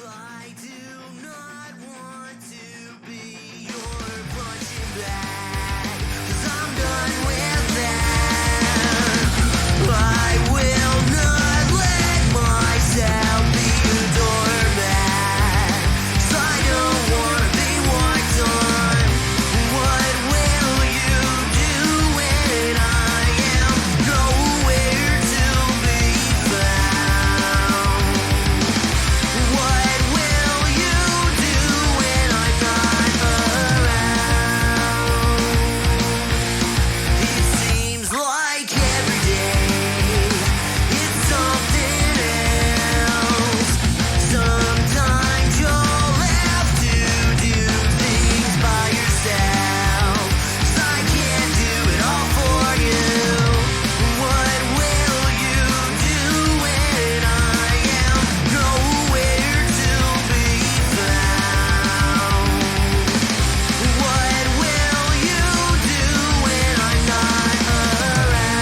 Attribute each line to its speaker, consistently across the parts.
Speaker 1: I do not want to be your punching bag, 'cause I'm done with that. I will not let myself be a doormat, 'cause I don't want to be walked on. What will you do when I am nowhere to be found? What will you do when I'm not around? It seems like every day it's something else. Sometimes you'll have to do things by yourself, 'cause I can't do it all for you. What will you do when I am nowhere to be found? What will you do when I'm not around?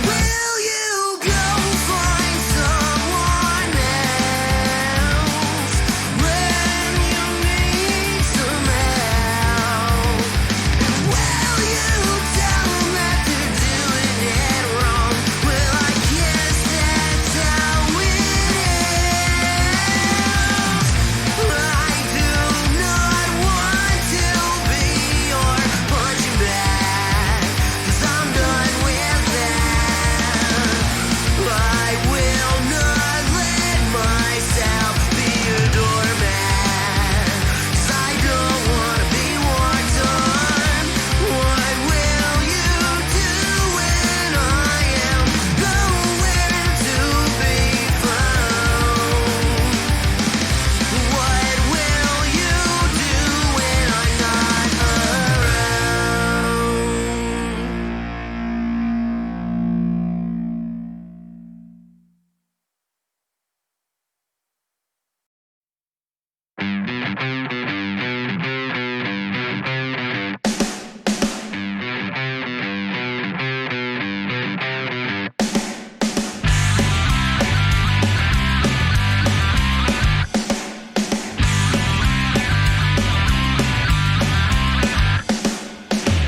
Speaker 1: Will you go find someone else when you need some help? Will you tell them that they're doing it wrong? Well, I guess that's how it is. I do not want to be your punching bag, 'cause I'm done with that. I will not let myself be a doormat, 'cause I don't want to be walked on. What will you do when I am nowhere to be found? What will you do when I'm not around?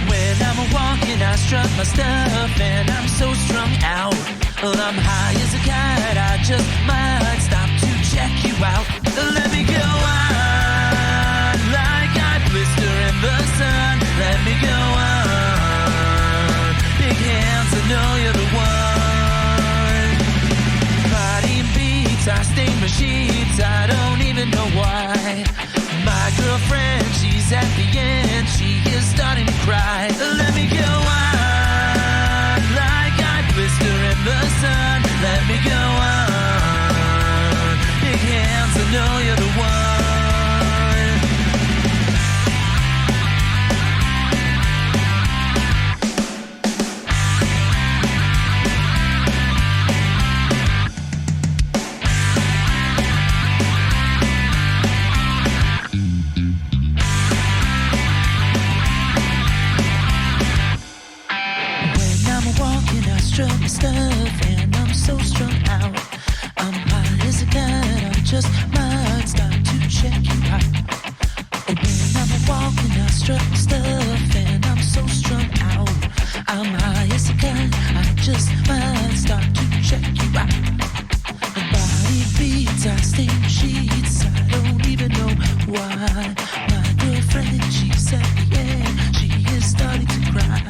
Speaker 2: When I'm walking, I strut my stuff and I'm so strung out. Well, I'm high as a kite, I just might stop to check you out. Let me go on, like I blister in the sun. Let me go on, big hands, I know you're the one. Body beats, I stain my sheets, I don't even know why. My girlfriend, she's at the end, she is starting to cry. Let me go on, like I blister in the sun. Let me go on, big hands, I know you're the one. When I'm walking, I strut my stuff and I'm so strung out. I'm high as a kite, I just might stop to check you out. When I'm walking, I strut my stuff and I'm so strung out. I'm high as a kite, I just might stop to check you out. My body beats, I stain sheets, I don't even know why. My girlfriend, she's at the end, she is starting to cry.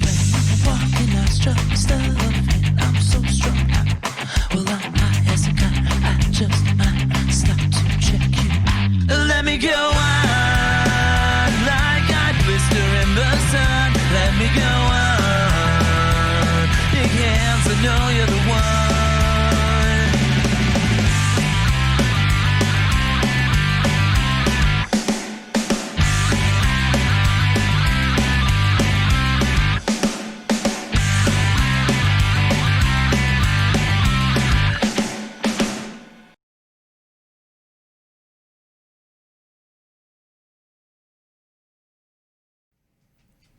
Speaker 2: When I'm walking, I strut my stuff and I'm so strung out. Well, I'm high as a kite, I just might stop to check you out. Let me go on, like I blister in the sun. Let me go on, big hands, I know you're the one.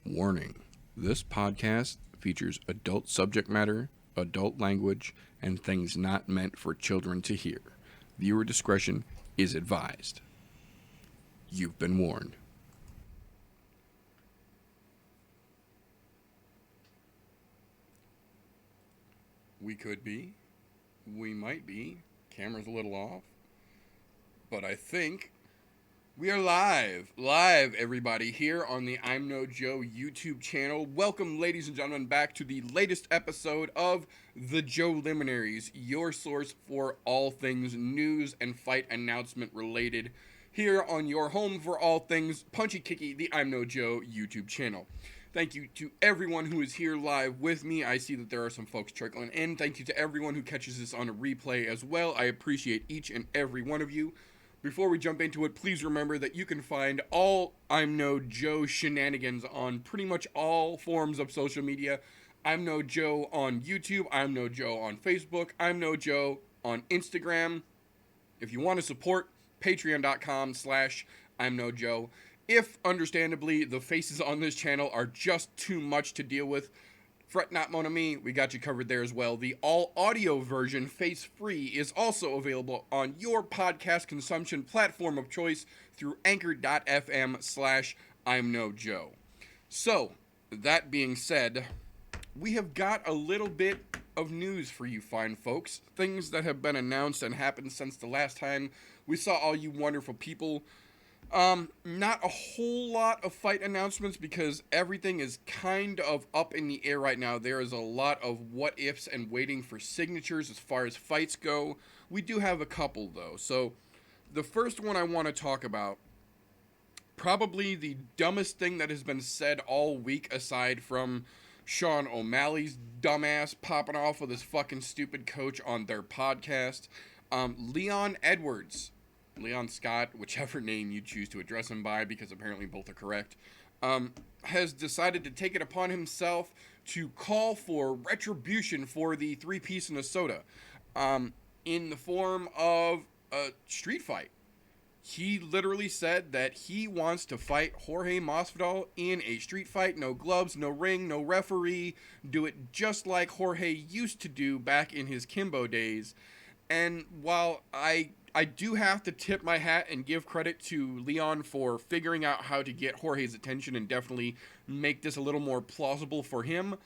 Speaker 3: Warning: this podcast features adult subject matter adult language, and things not meant for children to hear. Viewer discretion is advised. You've been warned. We could be. We might be. Camera's a little off. But I think we are live. Live, everybody, here on the I'm No Joe YouTube channel. Welcome, ladies and gentlemen, back to the latest episode of The Joe Liminaries, your source for all things news and fight announcement related, here on your home for all things punchy kicky, the I'm No Joe YouTube channel. Thank you to everyone who is here live with me. I see that there are some folks trickling in. Thank you to everyone who catches this on a replay as well. I appreciate each and every one of you. Before we jump into it, please remember that you can find all I'm No Joe shenanigans on pretty much all forms of social media. I'm No Joe on YouTube. I'm No Joe on Facebook. I'm No Joe on Instagram. If you want to support, patreon.com/I'm No Joe. If, understandably, the faces on this channel are just too much to deal with, fret not, mon ami, we got you covered there as well. The all-audio version, face-free, is also available on your podcast consumption platform of choice through anchor.fm/I'm No Joe. So, that being said, we have got a little bit of news for you fine folks. Things that have been announced and happened since the last time we saw all you wonderful people. Not a whole lot of fight announcements because everything is kind of up in the air right now. There is a lot of what ifs and waiting for signatures as far as fights go. We do have a couple though. So the first one I want to talk about, probably the dumbest thing that has been said all week aside from Sean O'Malley's dumbass popping off with his fucking stupid coach on their podcast. Leon Edwards, Leon Scott, whichever name you choose to address him by, because apparently both are correct, has decided to take it upon himself to call for retribution for the three-piece Minnesota, in the form of a street fight. He literally said that he wants to fight Jorge Masvidal in a street fight, no gloves, no ring, no referee, do it just like Jorge used to do back in his Kimbo days. And while I do have to tip my hat and give credit to Leon for figuring out how to get Jorge's attention and definitely make this a little more plausible for him,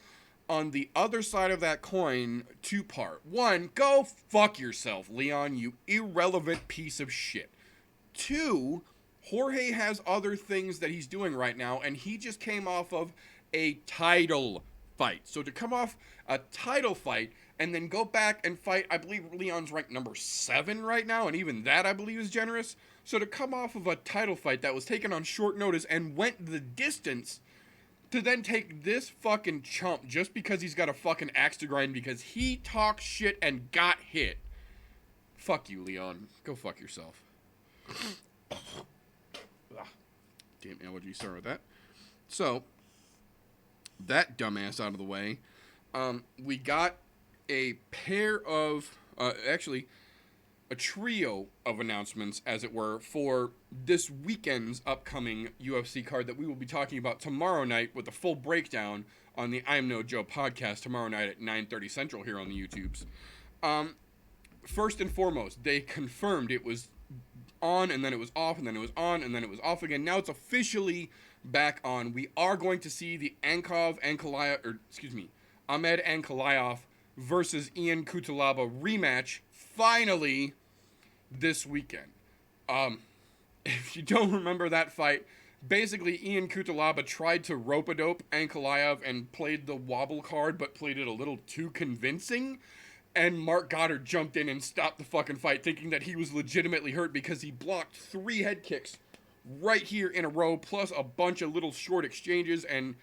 Speaker 3: on the other side of that coin, two-part. One, go fuck yourself, Leon, you irrelevant piece of shit. Two, Jorge has other things that he's doing right now, and he just came off of a title fight. So to come off a title fight and then go back and fight, I believe Leon's ranked number 7 right now, and even that I believe is generous. So to come off of a title fight that was taken on short notice and went the distance to then take this fucking chump just because he's got a fucking axe to grind because he talked shit and got hit. Fuck you, Leon. Go fuck yourself. Damn allergy, sorry with that. So, that dumbass out of the way, we got a pair of, actually, a trio of announcements, as it were, for this weekend's upcoming UFC card that we will be talking about tomorrow night with a full breakdown on the I'm No Joe podcast tomorrow night at 9:30 Central here on the YouTubes. First and foremost, they confirmed it was on, and then it was off, and then it was on, and then it was off again. Now it's officially back on. We are going to see the Ahmed Ankalaev versus Ian Cutelaba rematch finally this weekend. If you don't remember that fight, basically Ian Cutelaba tried to rope-a-dope Ankalaev and played the wobble card, but played it a little too convincing. And Mark Goddard jumped in and stopped the fucking fight, thinking that he was legitimately hurt because he blocked 3 head kicks right here in a row, plus a bunch of little short exchanges. And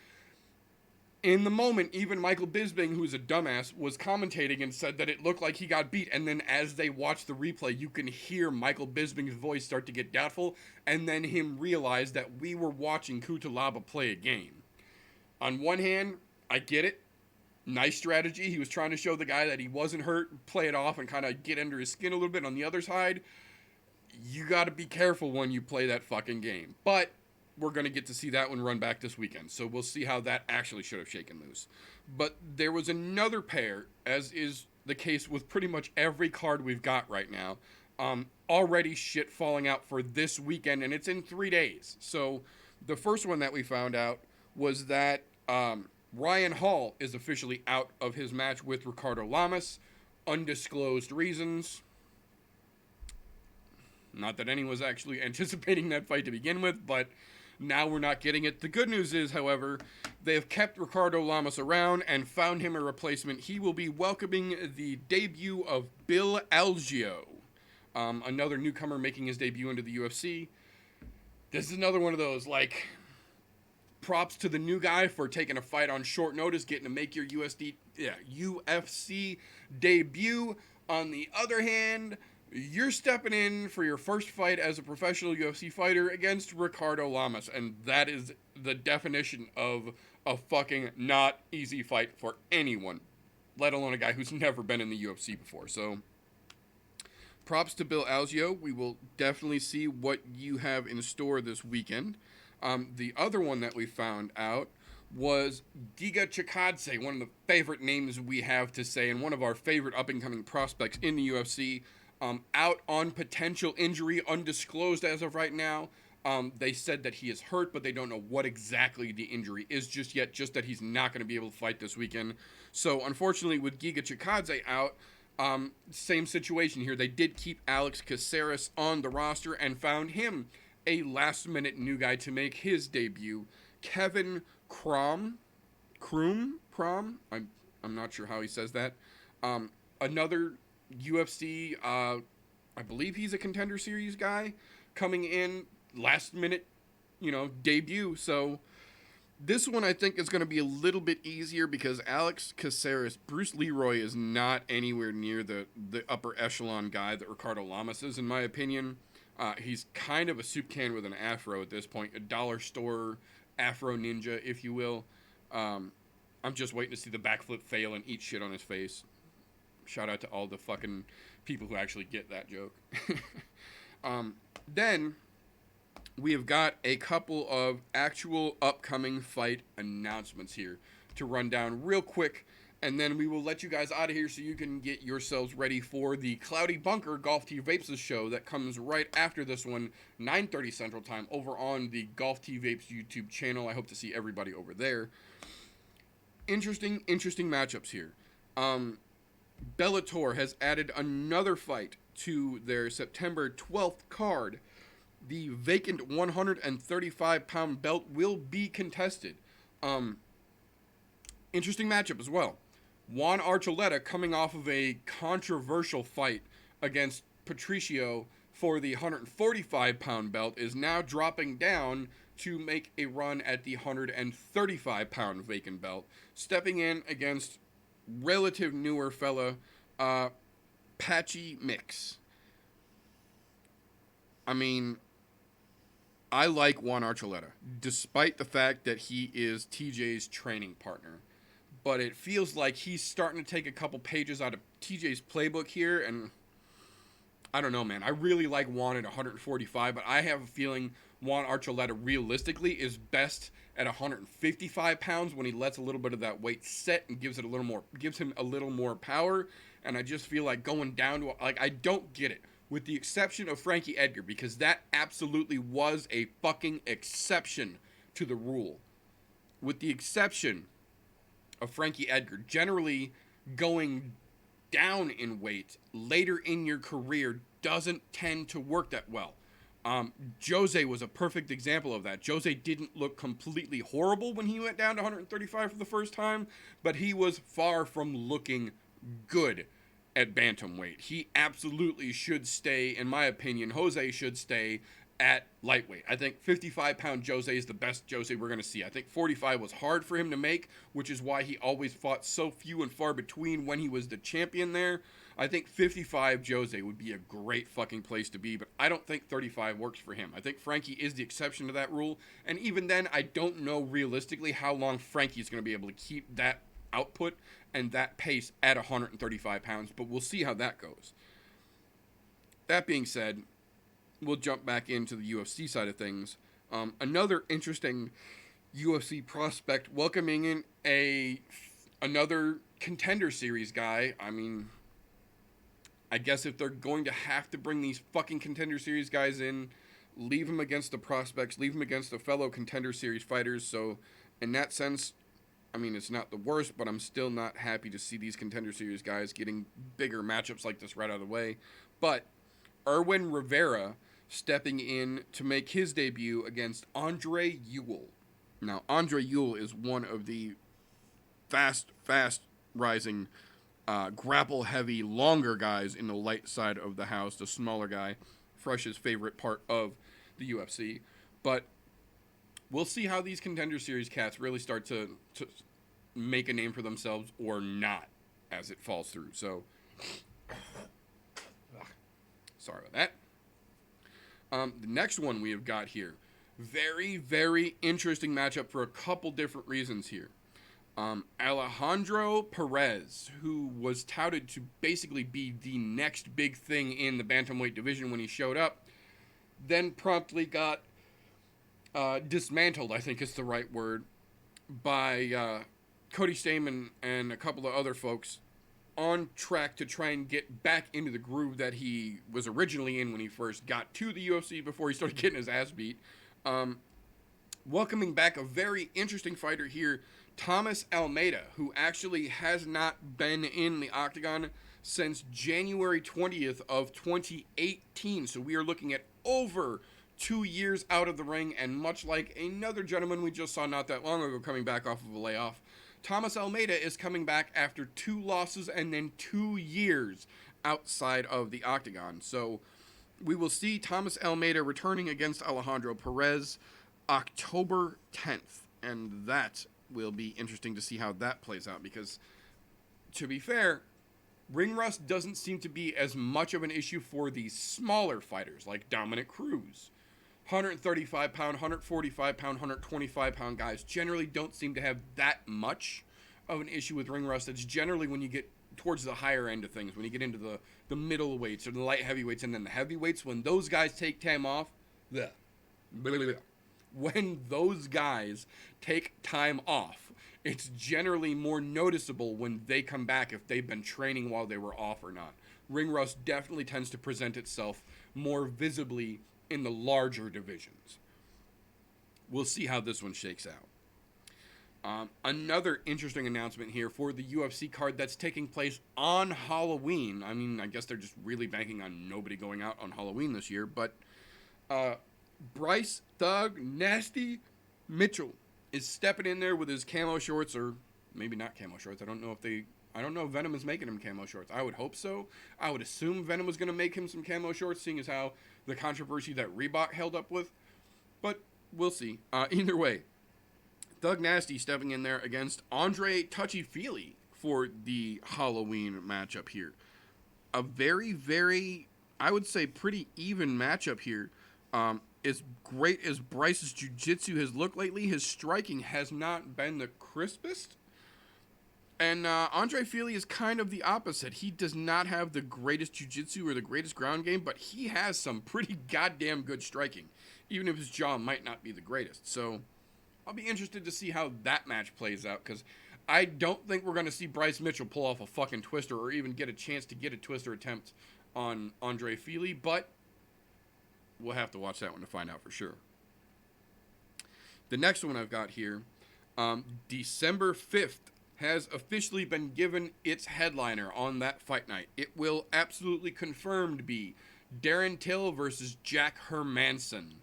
Speaker 3: in the moment, even Michael Bisping, who's a dumbass, was commentating and said that it looked like he got beat. And then as they watch the replay, you can hear Michael Bisping's voice start to get doubtful, and then him realize that we were watching Cutelaba play a game. On one hand, I get it. Nice strategy. He was trying to show the guy that he wasn't hurt, play it off, and kind of get under his skin a little bit. On the other side, you got to be careful when you play that fucking game. But we're going to get to see that one run back this weekend. So we'll see how that actually should have shaken loose. But there was another pair, as is the case with pretty much every card we've got right now, already shit falling out for this weekend, and it's in 3 days. So the first one that we found out was that Ryan Hall is officially out of his match with Ricardo Lamas. Undisclosed reasons. Not that anyone was actually anticipating that fight to begin with, but now we're not getting it. The good news is, however, they have kept Ricardo Lamas around and found him a replacement. He will be welcoming the debut of Bill Algeo, another newcomer making his debut into the UFC. This is another one of those, like, props to the new guy for taking a fight on short notice, getting to make your UFC debut. On the other hand, you're stepping in for your first fight as a professional UFC fighter against Ricardo Lamas, and that is the definition of a fucking not easy fight for anyone, let alone a guy who's never been in the UFC before. So, props to Bill Algeo. We will definitely see what you have in store this weekend. The other one that we found out was Giga Chikadze, one of the favorite names we have to say, and one of our favorite up-and-coming prospects in the UFC. Out on potential injury, undisclosed as of right now. They said that he is hurt, but they don't know what exactly the injury is just yet, just that he's not going to be able to fight this weekend. So, unfortunately, with Giga Chikadze out, same situation here. They did keep Alex Caceres on the roster and found him a last-minute new guy to make his debut. Kevin Krom? I'm not sure how he says that. Another UFC, I believe he's a Contender Series guy, coming in last minute, debut. So this one I think is going to be a little bit easier because Alex Caceres, Bruce Leroy is not anywhere near the upper echelon guy that Ricardo Lamas is, in my opinion. He's kind of a soup can with an afro at this point, a dollar store afro ninja, if you will. I'm just waiting to see the backflip fail and eat shit on his face. Shout out to all the fucking people who actually get that joke. Then we have got a couple of actual upcoming fight announcements here to run down real quick, and then we will let you guys out of here so you can get yourselves ready for the Cloudy Bunker GolfTeeVapes show that comes right after this one, 9:30 Central Time, over on the GolfTeeVapes YouTube channel. I hope to see everybody over there. Interesting matchups here. Bellator has added another fight to their September 12th card. The vacant 135-pound belt will be contested. Interesting matchup as well. Juan Archuleta coming off of a controversial fight against Patricio for the 145-pound belt is now dropping down to make a run at the 135-pound vacant belt, stepping in against relative newer fella, Patchy Mix. I mean, I like Juan Archuleta, despite the fact that he is TJ's training partner. But it feels like he's starting to take a couple pages out of TJ's playbook here, and I don't know, man. I really like Juan at 145, but I have a feeling Juan Archuleta realistically is best at 155 pounds when he lets a little bit of that weight set and gives him a little more power. And I just feel like going down to, I don't get it, with the exception of Frankie Edgar, because that absolutely was a fucking exception to the rule. With the exception of Frankie Edgar, generally going down in weight later in your career doesn't tend to work that well. Jose was a perfect example of that. Jose didn't look completely horrible when he went down to 135 for the first time, but he was far from looking good at bantamweight. He absolutely should stay, in my opinion, Jose should stay at lightweight. I think 55-pound Jose is the best Jose we're going to see. I think 45 was hard for him to make, which is why he always fought so few and far between when he was the champion there. I think 55 Jose would be a great fucking place to be, but I don't think 35 works for him. I think Frankie is the exception to that rule, and even then, I don't know realistically how long Frankie's going to be able to keep that output and that pace at 135 pounds, but we'll see how that goes. That being said, we'll jump back into the UFC side of things. Another interesting UFC prospect welcoming in another Contender Series guy. I mean, I guess if they're going to have to bring these fucking Contender Series guys in, leave them against the prospects, leave them against the fellow Contender Series fighters. So, in that sense, I mean, it's not the worst, but I'm still not happy to see these Contender Series guys getting bigger matchups like this right out of the way. But Erwin Rivera stepping in to make his debut against Andre Ewell. Now, Andre Ewell is one of the fast rising, grapple-heavy, longer guys in the light side of the house, the smaller guy, Fresh's favorite part of the UFC. But we'll see how these Contender Series cats really start to make a name for themselves or not as it falls through. So, sorry about that. The next one we have got here, very, very interesting matchup for a couple different reasons here. Alejandro Perez, who was touted to basically be the next big thing in the bantamweight division when he showed up, then promptly got dismantled, I think is the right word, by Cody Stamann and a couple of other folks on track to try and get back into the groove that he was originally in when he first got to the UFC before he started getting his ass beat. Welcoming back a very interesting fighter here, Thomas Almeida, who actually has not been in the octagon since January 20th of 2018. So we are looking at over 2 years out of the ring, and much like another gentleman we just saw not that long ago coming back off of a layoff, Thomas Almeida is coming back after 2 losses and then 2 years outside of the octagon. So we will see Thomas Almeida returning against Alejandro Perez October 10th, and that will be interesting to see how that plays out, because, to be fair, ring rust doesn't seem to be as much of an issue for these smaller fighters like Dominic Cruz. 135 pound, 145 pound, 125 pound guys generally don't seem to have that much of an issue with ring rust. It's generally when you get towards the higher end of things, when you get into the middle weights or the light heavyweights and then the heavyweights, when those guys take time off, when those guys take time off, it's generally more noticeable when they come back if they've been training while they were off or not. Ring rust definitely tends to present itself more visibly in the larger divisions. We'll see how this one shakes out. Another interesting announcement here for the UFC card that's taking place on Halloween. I mean, I guess they're just really banking on nobody going out on Halloween this year, but Bryce Thug Nasty Mitchell is stepping in there with his camo shorts, or maybe not camo shorts. I don't know if Venom is making him camo shorts. I would hope so. I would assume Venom was going to make him some camo shorts, seeing as how the controversy that Reebok held up with. But we'll see. Either way, Thug Nasty stepping in there against Andre Touchy-Feely for the Halloween matchup here. A very, very, I would say, pretty even matchup here. As great as Bryce's jiu-jitsu has looked lately, his striking has not been the crispest. And Andre Feely is kind of the opposite. He does not have the greatest jiu-jitsu or the greatest ground game, but he has some pretty goddamn good striking, even if his jaw might not be the greatest. So I'll be interested to see how that match plays out, because I don't think we're going to see Bryce Mitchell pull off a fucking twister or even get a chance to get a twister attempt on Andre Feely, but we'll have to watch that one to find out for sure. The next one I've got here, December 5th, has officially been given its headliner on that fight night. It will absolutely confirmed be Darren Till versus Jack Hermanson.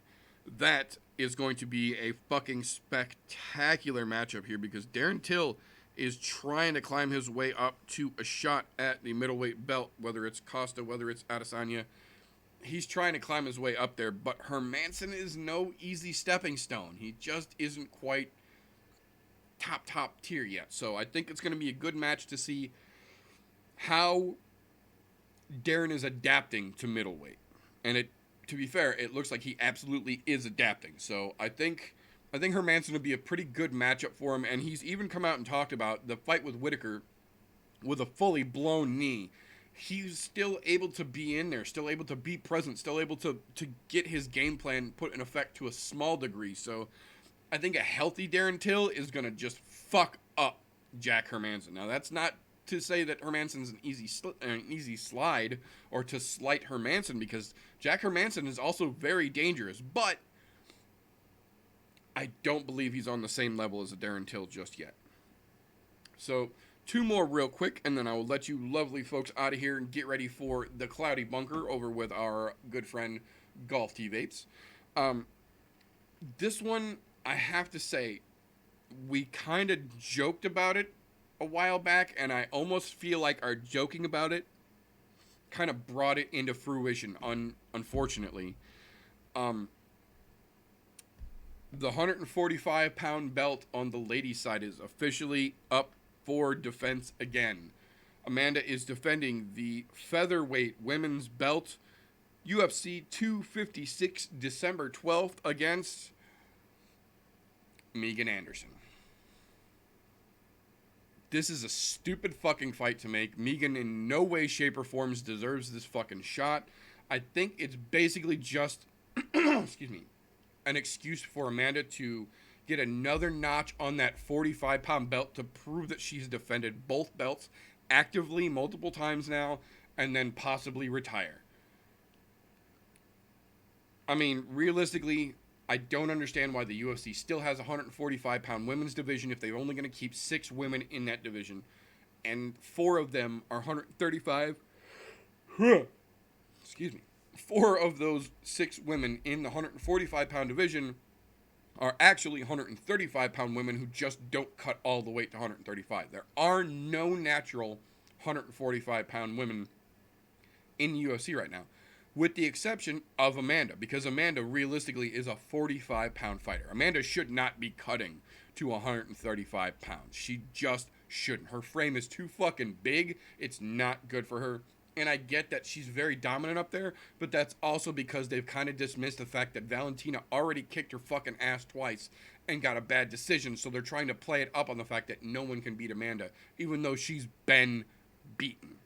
Speaker 3: That is going to be a fucking spectacular matchup here, because Darren Till is trying to climb his way up to a shot at the middleweight belt, whether it's Costa, whether it's Adesanya. He's trying to climb his way up there, but Hermanson is no easy stepping stone. He just isn't quite top tier yet. So I think it's going to be a good match to see how Darren is adapting to middleweight. And to be fair, it looks like he absolutely is adapting. So I think Hermanson will be a pretty good matchup for him. And he's even come out and talked about the fight with Whitaker with a fully blown knee he's still able to be in there, still able to be present, still able to get his game plan put in effect to a small degree. So I think a healthy Darren Till is going to just fuck up Jack Hermanson. Now, that's not to say that Hermanson's an easy slide or to slight Hermanson, because Jack Hermanson is also very dangerous, but I don't believe he's on the same level as a Darren Till just yet. So, 2 more real quick, and then I will let you lovely folks out of here and get ready for the Cloudy Bunker over with our good friend GolfTeeVapes. This one, I have to say, we kind of joked about it a while back, and I almost feel like our joking about it kind of brought it into fruition, unfortunately. The 145-pound belt on the ladies' side is officially up for defense again. Amanda is defending the featherweight women's belt, UFC 256, December 12th, against Megan Anderson. This is a stupid fucking fight to make. Megan in no way, shape, or forms deserves this fucking shot. I think it's basically just, excuse me, an excuse for Amanda to get another notch on that 45-pound belt to prove that she's defended both belts actively multiple times now, and then possibly retire. I mean, realistically, I don't understand why the UFC still has a 145-pound women's division if they're only going to keep 6 women in that division, and 4 of them are 135. Excuse me. 4 of those 6 women in the 145-pound division are actually 135-pound women who just don't cut all the weight to 135. There are no natural 145-pound women in the UFC right now, with the exception of Amanda, because Amanda realistically is a 45-pound fighter. Amanda should not be cutting to 135 pounds. She just shouldn't. Her frame is too fucking big. It's not good for her. And I get that she's very dominant up there, but that's also because they've kind of dismissed the fact that Valentina already kicked her fucking ass twice and got a bad decision, so they're trying to play it up on the fact that no one can beat Amanda, even though she's been beaten.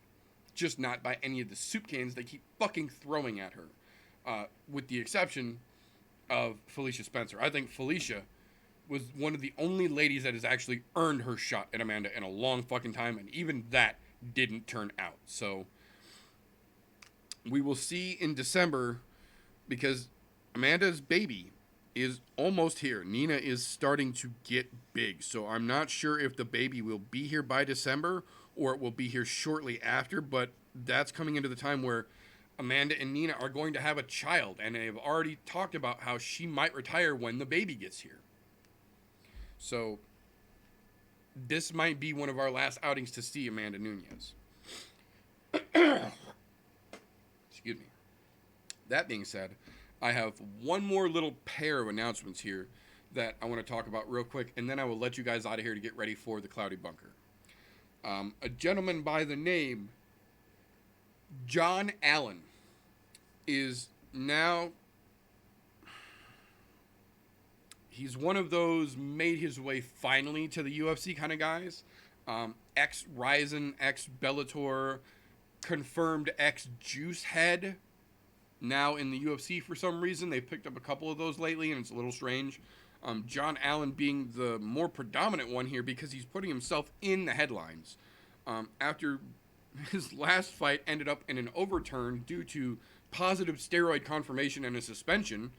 Speaker 3: Just not by any of the soup cans they keep fucking throwing at her, with the exception of Felicia Spencer. I think Felicia was one of the only ladies that has actually earned her shot at Amanda in a long fucking time, and even that didn't turn out. So we will see in December, because Amanda's baby is almost here. Nina is starting to get big, so I'm not sure if the baby will be here by December or it will be here shortly after, but that's coming into the time where Amanda and Nina are going to have a child, and they've already talked about how she might retire when the baby gets here. So this might be one of our last outings to see Amanda Nunes. Excuse me. That being said, I have one more little pair of announcements here that I want to talk about real quick, and then I will let you guys out of here to get ready for the Cloudy Bunker. A gentleman by the name John Allen is now... He's one of those made his way finally to the UFC kind of guys. Ex-Ryzen, ex-Bellator, confirmed ex-Juice Head, now in the UFC for some reason. They've picked up a couple of those lately, and it's a little strange. John Allen being the more predominant one here because he's putting himself in the headlines. After his last fight ended up in an overturn due to positive steroid confirmation and a suspension,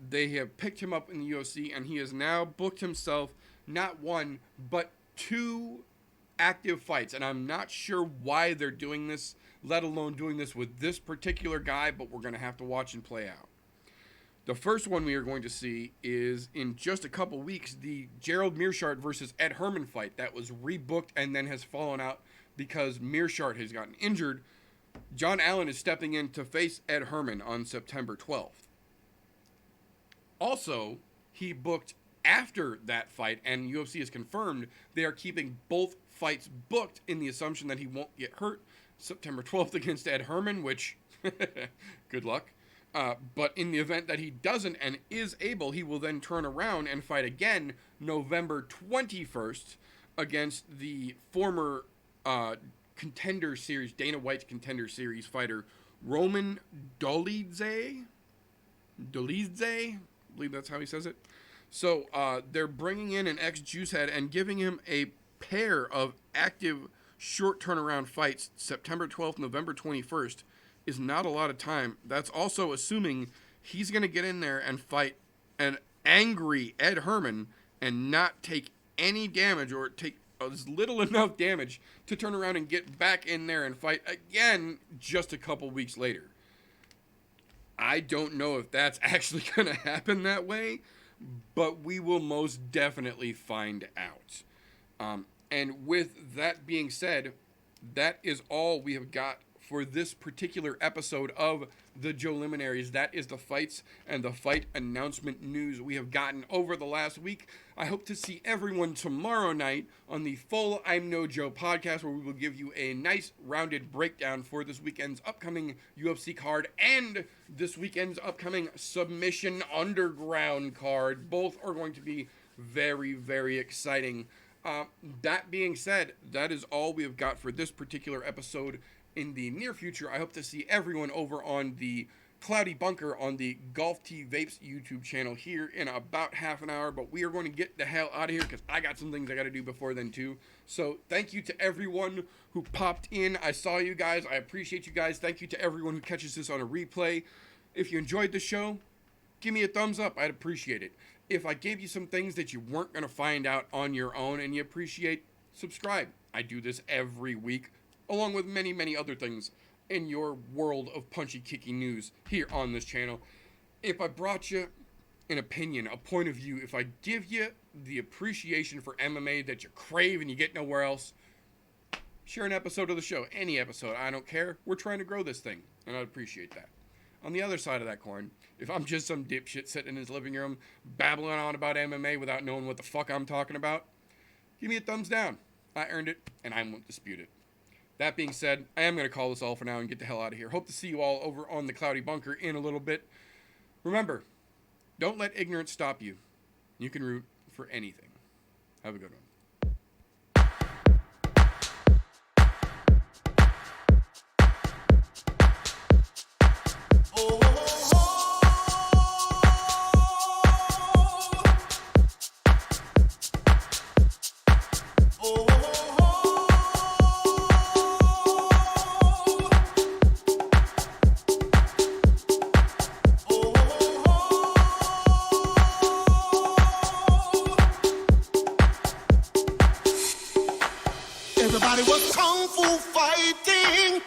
Speaker 3: they have picked him up in the UFC, and he has now booked himself not 1, but 2 active fights. And I'm not sure why they're doing this, let alone doing this with this particular guy, but we're going to have to watch and play out. The first one we are going to see is in just a couple weeks, the Gerald Meerschaert versus Ed Herman fight that was rebooked and then has fallen out because Meerschaert has gotten injured. John Allen is stepping in to face Ed Herman on September 12th. Also, he booked after that fight, and UFC has confirmed they are keeping both fights booked in the assumption that he won't get hurt. September 12th against Ed Herman, which, good luck. But in the event that he doesn't and is able, he will then turn around and fight again November 21st against the former Contender Series, Dana White's Contender Series fighter, Roman Dolidze, I believe that's how he says it. So they're bringing in an ex-juice head and giving him a pair of active short turnaround fights. September 12th, November 21st is not a lot of time. That's also assuming he's going to get in there and fight an angry Ed Herman and not take any damage, or take as little enough damage to turn around and get back in there and fight again just a couple weeks later. I don't know if that's actually going to happen that way, but we will most definitely find out. And with that being said, that is all we have got for this particular episode of the Joe Luminaries. That is the fights and the fight announcement news we have gotten over the last week. I hope to see everyone tomorrow night on the full I'm No Joe podcast, where we will give you a nice rounded breakdown for this weekend's upcoming UFC card and this weekend's upcoming Submission Underground card. Both are going to be very, very exciting. That being said, that is all we have got for this particular episode. In the near future, I hope to see everyone over on the Cloudy Bunker on the GolfTeeVapes YouTube channel here in about half an hour, but we are going to get the hell out of here because I got some things I got to do before then too. So thank you to everyone who popped in. I saw you guys. I appreciate you guys. Thank you to everyone who catches this on a replay. If you enjoyed the show, give me a thumbs up. I'd appreciate it. If I gave you some things that you weren't going to find out on your own and you appreciate, subscribe. I do this every week, along with many, many other things in your world of punchy, kicky news here on this channel. If I brought you an opinion, a point of view, if I give you the appreciation for MMA that you crave and you get nowhere else, share an episode of the show, any episode, I don't care. We're trying to grow this thing, and I'd appreciate that. On the other side of that coin, if I'm just some dipshit sitting in his living room babbling on about MMA without knowing what the fuck I'm talking about, give me a thumbs down. I earned it, and I won't dispute it. That being said, I am going to call this all for now and get the hell out of here. Hope to see you all over on the Cloudy Bunker in a little bit. Remember, don't let ignorance stop you. You can root for anything. Have a good one.
Speaker 4: Everybody was kung fu fighting.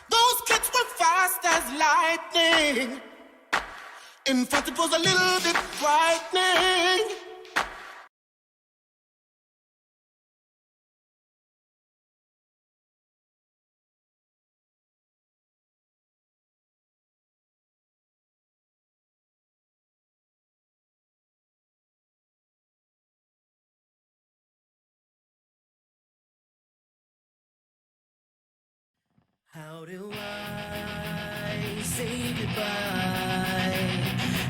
Speaker 4: Those kids were fast as lightning. In fact, it was a little bit frightening.
Speaker 2: How do I say goodbye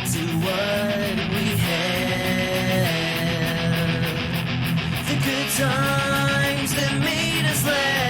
Speaker 2: to what we had? The good times that made us laugh.